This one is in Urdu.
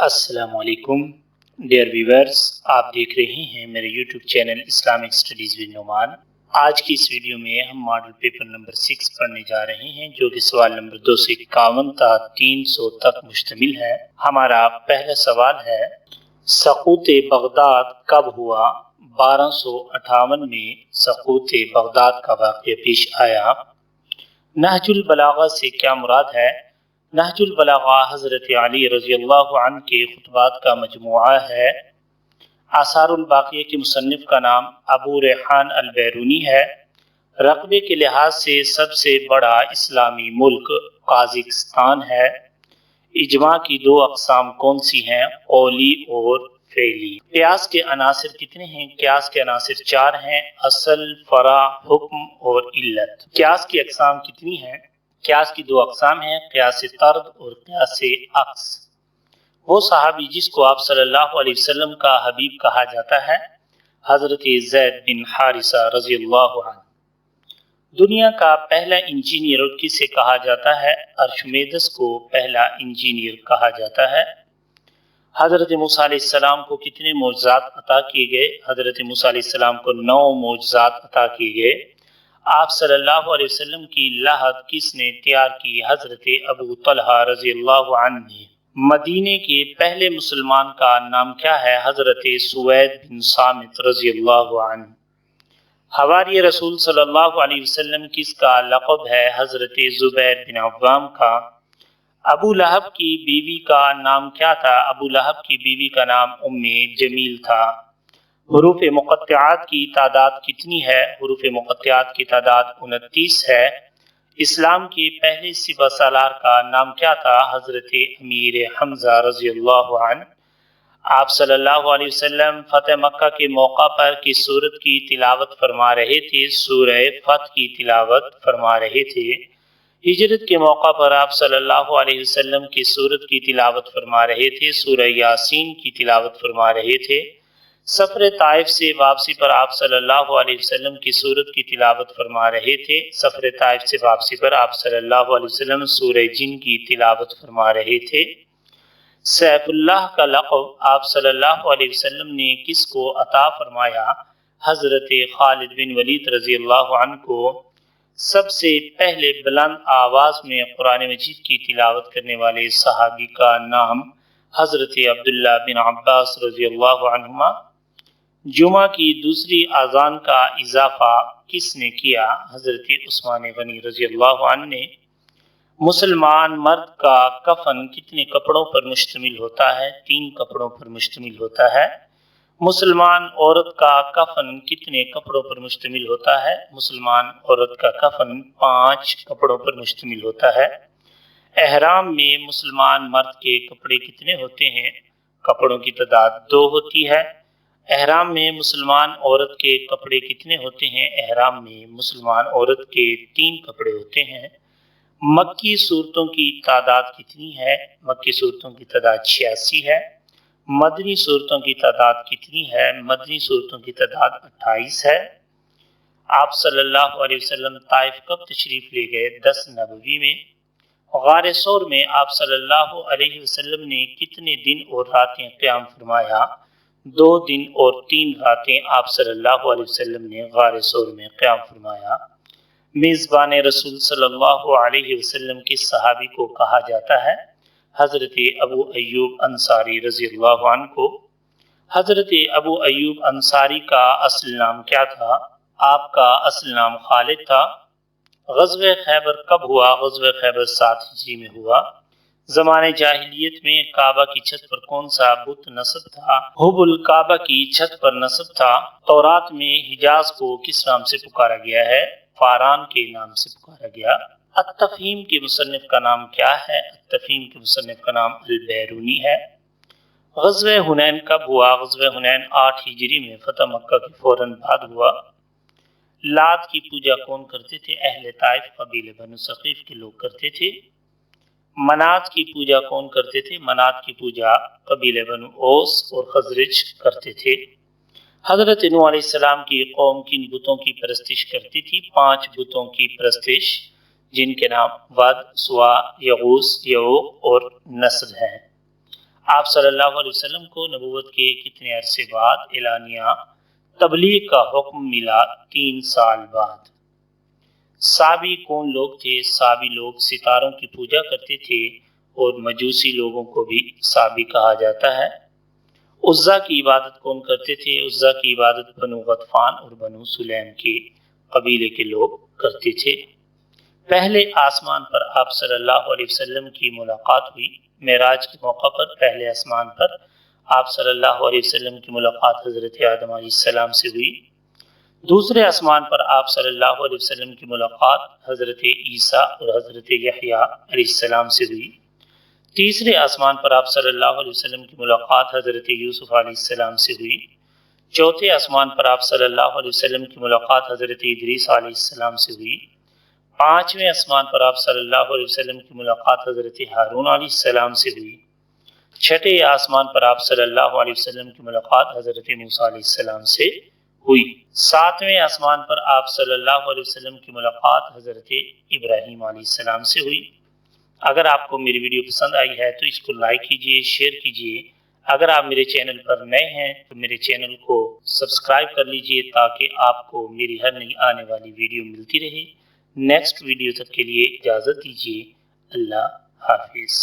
السلام علیکم ڈیئر ویورز، آپ دیکھ رہے ہیں میرے YouTube channel Islamic studies with Numan. آج کی اس ویڈیو میں ہم ماڈل پیپر نمبر 6 پڑھنے جا رہے ہیں، جو کہ سوال نمبر 251 تا 300 تک مشتمل ہے۔ ہمارا پہلا سوال ہے، سقوط بغداد کب ہوا؟ 1258 میں سقوط بغداد کا واقعہ پیش آیا۔ نہج البلاغہ سے کیا مراد ہے؟ نہج البلاغہ حضرت علی رضی اللہ عنہ کے خطبات کا مجموعہ ہے۔ آثار الباقیہ کے مصنف کا نام ابو ریحان البیرونی ہے۔ رقبے کے لحاظ سے سب سے بڑا اسلامی ملک قازقستان ہے۔ اجماع کی دو اقسام کون سی ہیں؟ قولی اور فعلی۔ قیاس کے عناصر کتنے ہیں؟ قیاس کے عناصر 4 ہیں، اصل، فرع، حکم اور علت۔ قیاس کی اقسام کتنی ہیں؟ قیاس کی دو اقسام ہیں، قیاس طرد اور قیاس عکس۔ وہ صحابی جس کو آپ صلی اللہ علیہ وسلم کا حبیب کہا جاتا ہے، حضرت زید بن حارثہ رضی اللہ عنہ۔ دنیا کا پہلا انجینئر کسے کہا جاتا ہے؟ ارشمیدس کو پہلا انجینئر کہا جاتا ہے۔ حضرت موسیٰ علیہ السلام کو کتنے معجزات عطا کیے گئے؟ حضرت موسیٰ علیہ السلام کو 9 معجزات عطا کیے گئے۔ آپ صلی اللہ علیہ وسلم کی لاحت کس نے تیار کی؟ حضرت ابو طلحہ رضی اللہ عنہ نے۔ مدینے کے پہلے مسلمان کا نام کیا ہے؟ حضرت سوید بن صامت رضی اللہ عنہ۔ حواری رسول صلی اللہ علیہ وسلم کس کا لقب ہے؟ حضرت زبیر بن عوام کا۔ ابو لہب کی بیوی کا نام کیا تھا؟ ابو لہب کی بیوی کا نام ام جمیل تھا۔ حروف مقطعات کی تعداد کتنی ہے؟ حروف مقطعات کی تعداد 29 ہے۔ اسلام کے پہلے سپہ سالار کا نام کیا تھا؟ حضرت امیر حمزہ رضی اللہ عنہ۔ آپ صلی اللہ علیہ وسلم فتح مکہ کے موقع پر کس سورت کی تلاوت فرما رہے تھے؟ سورہ فتح کی تلاوت فرما رہے تھے۔ ہجرت کے موقع پر آپ صلی اللہ علیہ وسلم کی سورت کی تلاوت فرما رہے تھے، سورہ یاسین کی تلاوت فرما رہے تھے۔ سفر طائف سے واپسی پر آپ صلی اللہ علیہ وسلم کی سورت کی تلاوت فرما رہے تھے۔ سفر طائف سے واپسی پر آپ صلی اللہ علیہ وسلم سورہ جن کی تلاوت فرما رہے تھے۔ سیف اللہ کا لقب آپ صلی اللہ علیہ وسلم نے کس کو عطا فرمایا؟ حضرت خالد بن ولید رضی اللہ عنہ کو۔ سب سے پہلے بلند آواز میں قرآن مجید کی تلاوت کرنے والے صحابی کا نام حضرت عبداللہ بن عباس رضی اللہ عنہما۔ جمعہ کی دوسری اذان کا اضافہ کس نے کیا؟ حضرت عثمان غنی رضی اللہ عنہ نے۔ مسلمان مرد کا کفن کتنے کپڑوں پر مشتمل ہوتا ہے؟ 3 کپڑوں پر مشتمل ہوتا ہے۔ مسلمان عورت کا کفن کتنے کپڑوں پر مشتمل ہوتا ہے؟ مسلمان عورت کا کفن 5 کپڑوں پر مشتمل ہوتا ہے۔ احرام میں مسلمان مرد کے کپڑے کتنے ہوتے ہیں؟ کپڑوں کی تعداد 2 ہوتی ہے۔ احرام میں مسلمان عورت کے کپڑے کتنے ہوتے ہیں؟ احرام میں مسلمان عورت کے 3 کپڑے ہوتے ہیں۔ مکی صورتوں کی تعداد کتنی ہے؟ مکی صورتوں کی تعداد 86 ہے۔ مدنی صورتوں کی تعداد کتنی ہے؟ مدنی صورتوں کی تعداد 28 ہے۔ آپ صلی اللہ علیہ وسلم طائف کب تشریف لے گئے؟ 10 نبوی میں۔ غار ثور میں آپ صلی اللہ علیہ وسلم نے کتنے دن اور راتیں قیام فرمایا؟ 2 دن اور 3 راتیں آپ صلی اللہ علیہ وسلم نے غار ثور میں قیام فرمایا۔ میزبان رسول صلی اللہ علیہ وسلم کے صحابی کو کہا جاتا ہے؟ حضرت ابو ایوب انصاری رضی اللہ عنہ کو۔ حضرت ابو ایوب انصاری کا اصل نام کیا تھا؟ آپ کا اصل نام خالد تھا۔ غزوہ خیبر کب ہوا؟ غزوہ خیبر 7 ہجری میں ہوا۔ زمانے جاہلیت میں کعبہ کی چھت پر کون سا بت نصب تھا؟ حبل کعبہ کی چھت پر نصب تھا۔ تورات میں حجاز کو کس نام سے پکارا گیا ہے؟ فاران کے نام سے پکارا گیا۔ التفہیم کے مصنف کا نام کیا ہے؟ التفہیم کے مصنف کا نام البیرونی ہے۔ غزوہ حنین کب ہوا؟ غزوہ حنین 8 ہجری میں فتح مکہ کے فوراً بعد ہوا۔ لات کی پوجا کون کرتے تھے؟ اہل طائف قبیلے بنو ثقیف کے لوگ کرتے تھے۔ منات کی پوجا کون کرتے تھے؟ منات کی پوجا قبیلے بنو اوس اور خزرج کرتے تھے۔ حضرت نوح علیہ السلام کی قوم کن بتوں کی پرستش کرتی تھی؟ 5 بتوں کی پرستش، جن کے نام ود، سوا، یغوث، یعوق اور نصر ہیں۔ آپ صلی اللہ علیہ وسلم کو نبوت کے کتنے عرصے بعد اعلانیہ تبلیغ کا حکم ملا؟ 3 سال بعد۔ سابی کون لوگ تھے؟ سابی لوگ ستاروں کی پوجا کرتے تھے اور مجوسی لوگوں کو بھی سابی کہا جاتا ہے۔ عزا کی عبادت کون کرتے تھے؟ عزا کی عبادت بنو غطفان اور بنو سلیم کے قبیلے کے لوگ کرتے تھے۔ پہلے آسمان پر آپ صلی اللہ علیہ وسلم کی ملاقات ہوئی۔ معراج کے موقع پر پہلے آسمان پر آپ صلی اللہ علیہ وسلم کی ملاقات حضرت آدم علیہ السلام سے ہوئی۔ دوسرے آسمان پر آپ صلی اللہ علیہ وسلم کی ملاقات حضرت عیسیٰ اور حضرت یحییٰ علیہ السلام سے ہوئی۔ تیسرے آسمان پر آپ صلی اللہ علیہ وسلم کی ملاقات حضرت یوسف علیہ السلام سے ہوئی۔ چوتھے آسمان پر آپ صلی اللہ علیہ وسلم کی ملاقات حضرت ادریس علیہ السلام سے ہوئی۔ پانچویں آسمان پر آپ صلی اللہ علیہ وسلم کی ملاقات حضرت ہارون علیہ السلام سے ہوئی۔ چھٹے آسمان پر آپ صلی اللہ علیہ وسلم کی ملاقات حضرت موسیٰ علیہ السلام سے ہوئی۔ ساتویں آسمان پر آپ صلی اللہ علیہ وسلم کی ملاقات حضرت ابراہیم علیہ السلام سے ہوئی۔ اگر آپ کو میری ویڈیو پسند آئی ہے تو اس کو لائک کیجئے، شیئر کیجئے۔ اگر آپ میرے چینل پر نئے ہیں تو میرے چینل کو سبسکرائب کر لیجئے تاکہ آپ کو میری ہر نئی آنے والی ویڈیو ملتی رہے۔ نیکسٹ ویڈیو تک کے لیے اجازت دیجیے۔ اللہ حافظ۔